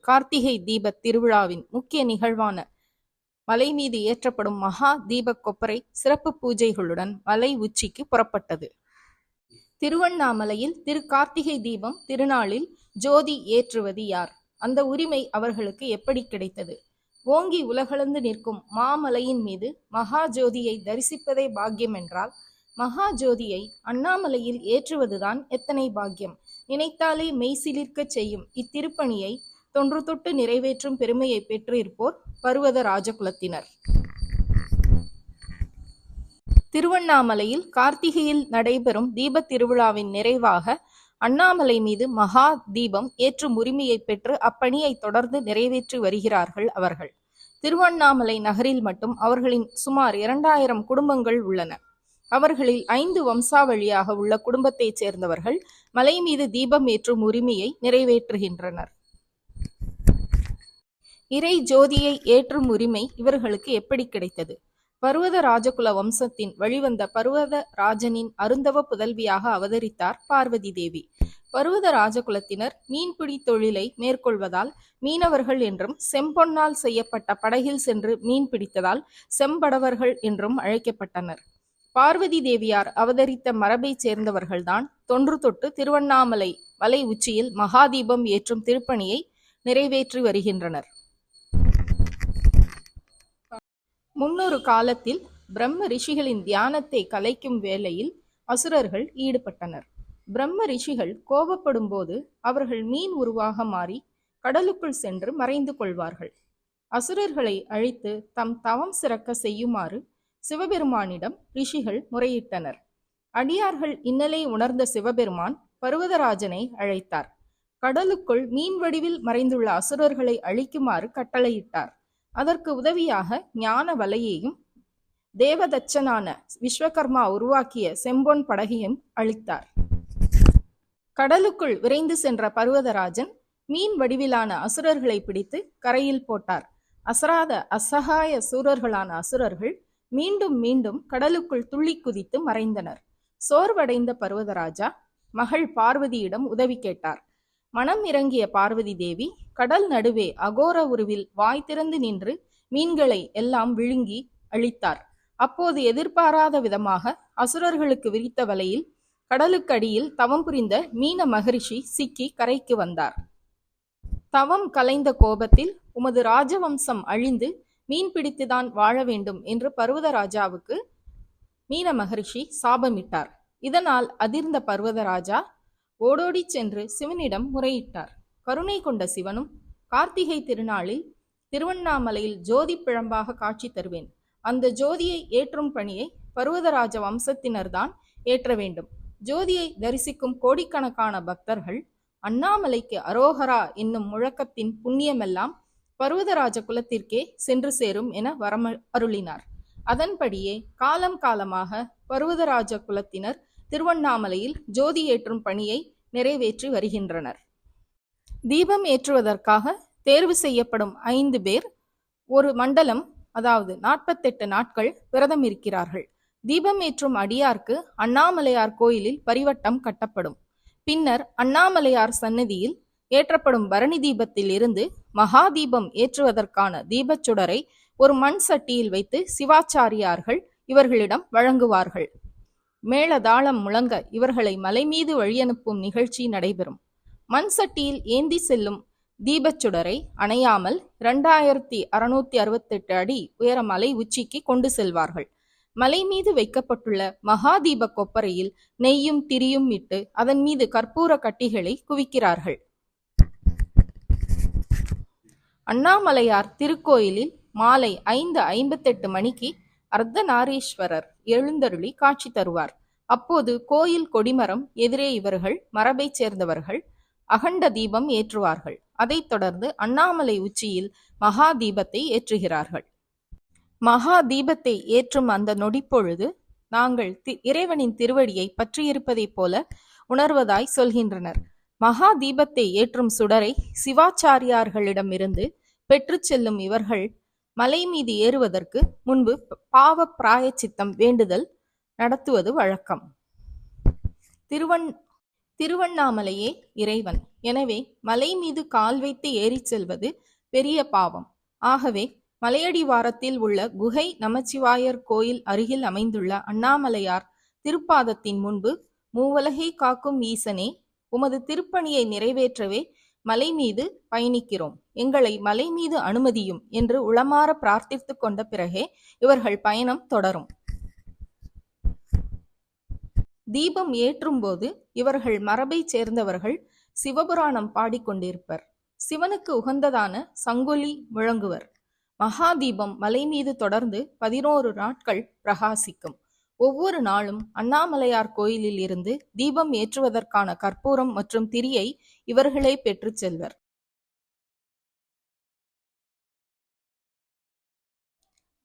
கார்த்திகை தீப திருவிழாவின் முக்கிய நிகழ்வான மலை மீது ஏற்றப்படும் மகா தீப கொப்பரை சிறப்பு பூஜைகளுடன் மலை உச்சிக்கு புறப்பட்டது. திருவண்ணாமலையில் திரு கார்த்திகை தீபம் திருநாளில் ஜோதி ஏற்றுவது யார்? அந்த உரிமை அவர்களுக்கு எப்படி கிடைத்தது? ஓங்கி உலகளந்து நிற்கும் மாமலையின் மீது மகா ஜோதியை தரிசிப்பதே பாக்கியம் என்றால் மகா ஜோதியை அண்ணாமலையில் ஏற்றுவதுதான் எத்தனை பாக்கியம்! நினைத்தாலே மெய்சிலிர்க்க செய்யும் இத்திருப்பணியை தொன்று தொட்டு நிறைவேற்றும் பெருமையை பெற்று இருப்போர் பர்வத ராஜகுலத்தினர். திருவண்ணாமலையில் கார்த்திகையில் நடைபெறும் தீப திருவிழாவின் நிறைவாக அண்ணாமலை மீது மகா தீபம் ஏற்றும் உரிமையை பெற்று அப்பணியை தொடர்ந்து நிறைவேற்றி வருகிறார்கள் அவர்கள். திருவண்ணாமலை நகரில் மட்டும் அவர்களின் சுமார் 2000 குடும்பங்கள் உள்ளன. அவர்களில் 5 வம்சாவளியாக உள்ள குடும்பத்தைச் சேர்ந்தவர்கள் மலை மீது தீபம் ஏற்றும் உரிமையை நிறைவேற்றுகின்றனர். இறை ஜோதியை ஏற்றும் உரிமை இவர்களுக்கு எப்படி கிடைத்தது? பர்வத ராஜகுல வம்சத்தின் வழிவந்த பர்வத ராஜனின் அருந்தவ புதல்வியாக அவதரித்தார் பார்வதி தேவி. பர்வத ராஜகுலத்தினர் மீன்பிடி தொழிலை மேற்கொள்வதால் மீனவர்கள் என்றும், செம்பொன்னால் செய்யப்பட்ட படகில் சென்று மீன் பிடித்ததால் செம்படவர்கள் என்றும் அழைக்கப்பட்டனர். பார்வதி தேவியார் அவதரித்த மரபைச் சேர்ந்தவர்கள்தான் தொன்று தொட்டு திருவண்ணாமலை மலை உச்சியில் மகாதீபம் ஏற்றும் திருப்பணியை நிறைவேற்றி வருகின்றனர். முன்னொரு காலத்தில் பிரம்ம ரிஷிகளின் தியானத்தை கலைக்கும் வேளையில் அசுரர்கள் ஈடுபட்டனர். பிரம்ம ரிஷிகள் கோபப்படும் போது அவர்கள் மீன் உருவாக மாறி கடலுக்குள் சென்று மறைந்து கொள்வார்கள். அசுரர்களை அழித்து தம் தவம் சிறக்க செய்யுமாறு சிவபெருமானிடம் ரிஷிகள் முறையிட்டனர். அடியார்கள் இன்னலை உணர்ந்த சிவபெருமான் பர்வதராஜனை அழைத்தார். கடலுக்குள் மீன் வடிவில் மறைந்துள்ள அசுரர்களை அழிக்குமாறு கட்டளையிட்டார். அதற்கு உதவியாக ஞான வலையையும் தேவதச்சனான விஸ்வகர்மா உருவாக்கிய செம்பொன் படகையும் அளித்தார். கடலுக்குள் விரைந்து சென்ற பர்வதராஜன் மீன் வடிவிலான அசுரர்களை பிடித்து கரையில் போட்டார். அசராத அசகாய சூரர்களான அசுரர்கள் மீண்டும் மீண்டும் கடலுக்குள் துள்ளி குதித்து மறைந்தனர். சோர்வடைந்த பர்வதராஜா மகள் பார்வதியிடம் உதவி கேட்டார். மனம் இறங்கிய பார்வதி தேவி கடல் நடுவே அகோர உருவில் வாய் திறந்து நின்று மீன்களை எல்லாம் விழுங்கி அழித்தார். அப்போது எதிர்பாராத விதமாக அசுரர்களுக்கு விரித்த வலையில் கடலுக்கடியில் தவம் புரிந்த மீன மகரிஷி சிக்கி கரைக்கு வந்தார். தவம் கலைந்த கோபத்தில் உமது ராஜவம்சம் அழிந்து மீன் பிடித்துதான் வாழ வேண்டும் என்று பர்வதராஜாவுக்கு மீன மகரிஷி சாபமிட்டார். இதனால் அதிர்ந்த பர்வதராஜா ஓடோடி சென்று சிவனிடம் முறையிட்டார். கருணை கொண்ட சிவனும் கார்த்திகை திருநாளில் திருவண்ணாமலையில் ஜோதி பிழம்பாக காட்சி தருவேன். அந்த ஜோதியை ஏற்றும் பணியை பர்வதராஜ வம்சத்தினர்தான் ஏற்ற வேண்டும். ஜோதியை தரிசிக்கும் கோடிக்கணக்கான பக்தர்கள் அண்ணாமலைக்கு அரோகரா என்னும் முழக்கத்தின் புண்ணியமெல்லாம் பர்வதராஜ குலத்திற்கே சென்று சேரும் என வரம் அருளினார். அதன்படியே காலம் காலமாக பர்வதராஜ குலத்தினர் திருவண்ணாமலையில் ஜோதி ஏற்றும் பணியை நிறைவேற்றி வருகின்றனர். தீபம் ஏற்றுவதற்காக தேர்வு செய்யப்படும் 5 பேர் ஒரு மண்டலம், அதாவது 48 நாட்கள் விரதம் இருக்கிறார்கள். தீபம் ஏற்றும் அடியார்க்கு அண்ணாமலையார் கோயிலில் பரிவட்டம் கட்டப்படும். பின்னர் அண்ணாமலையார் சன்னதியில் ஏற்றப்படும் பரணி தீபத்தில் இருந்து மகா தீபம் ஏற்றுவதற்கான தீபச்சுடரை ஒரு மண் சட்டியில் வைத்து சிவாச்சாரியார்கள் இவர்களிடம் வழங்குவார்கள். மேளதாளம் முழங்க இவர்களை மலை மீது வழியனுப்பும் நிகழ்ச்சி நடைபெறும். மண் சட்டியில் ஏந்தி செல்லும் தீபச்சுடரை அணையாமல் 2668 அடி உயர மலை உச்சிக்கு கொண்டு செல்வார்கள். மலை மீது வைக்கப்பட்டுள்ள மகாதீப கொப்பரையில் நெய்யும் திரியும் இட்டு அதன் மீது கற்பூர கட்டிகளை குவிக்கிறார்கள். அண்ணாமலையார் திருக்கோயிலில் மாலை 5:58 மணிக்கு அர்த்தநாரீஸ்வரர் எழுந்தருளி காட்சி தருவார். அப்போது கோயில் கொடிமரம் எதிரே இவர்கள் மரபை சேர்ந்தவர்கள் அகண்ட தீபம் ஏற்றுவார்கள். அதைத் தொடர்ந்து அண்ணாமலை உச்சியில் மகா தீபத்தை ஏற்றுகிறார்கள். மகா தீபத்தை ஏற்றும் அந்த நொடிப்பொழுது நாங்கள் இறைவனின் திருவடியை பற்றியிருப்பதைப் போல உணர்வதாய் சொல்கின்றனர். மகா தீபத்தை ஏற்றும் சுடரை சிவாச்சாரியார்களிடமிருந்து பெற்று செல்லும் இவர்கள் மலை மீது ஏறுவதற்கு முன்பு பாவ பிராயச்சித்தம் வேண்டுதல் நடத்துவது வழக்கம். திருவண்ணாமலையே இறைவன். எனவே மலை மீது கால் வைத்து ஏறிச் செல்வது பெரிய பாவம். ஆகவே மலையடிவாரத்தில் உள்ள குகை நமச்சிவாயர் கோயில் அருகில் அமைந்துள்ள அண்ணாமலையார் திருப்பாதத்தின் முன்பு, மூவலகை காக்கும் ஈசனே, உமது திருப்பணியை நிறைவேற்றவே மலை மீது பயணிக்கிறோம், எங்களை மலை மீது அனுமதியும் என்று உளமாற பிரார்த்தித்து கொண்ட பிறகே இவர்கள் பயணம் தொடரும். தீபம் ஏற்றும் போது இவர்கள் மரபைச் சேர்ந்தவர்கள் சிவபுராணம் பாடிக்கொண்டிருப்பர். சிவனுக்கு உகந்ததான சங்கொலி முழங்குவர். மகா தீபம் மலை மீது தொடர்ந்து 11 நாட்கள் பிரகாசிக்கும். ஒவ்வொரு நாளும் அண்ணாமலையார் கோயிலில் இருந்து தீபம் ஏற்றுவதற்கான கற்பூரம் மற்றும் திரியை இவர்களே பெற்றுச் செல்வர்.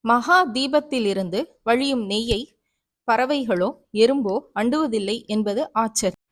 மகா தீபத்திலிருந்து வழியும் நெய்யை பறவைகளோ எறும்போ அண்டுவதில்லை என்பது ஆச்சரியம்.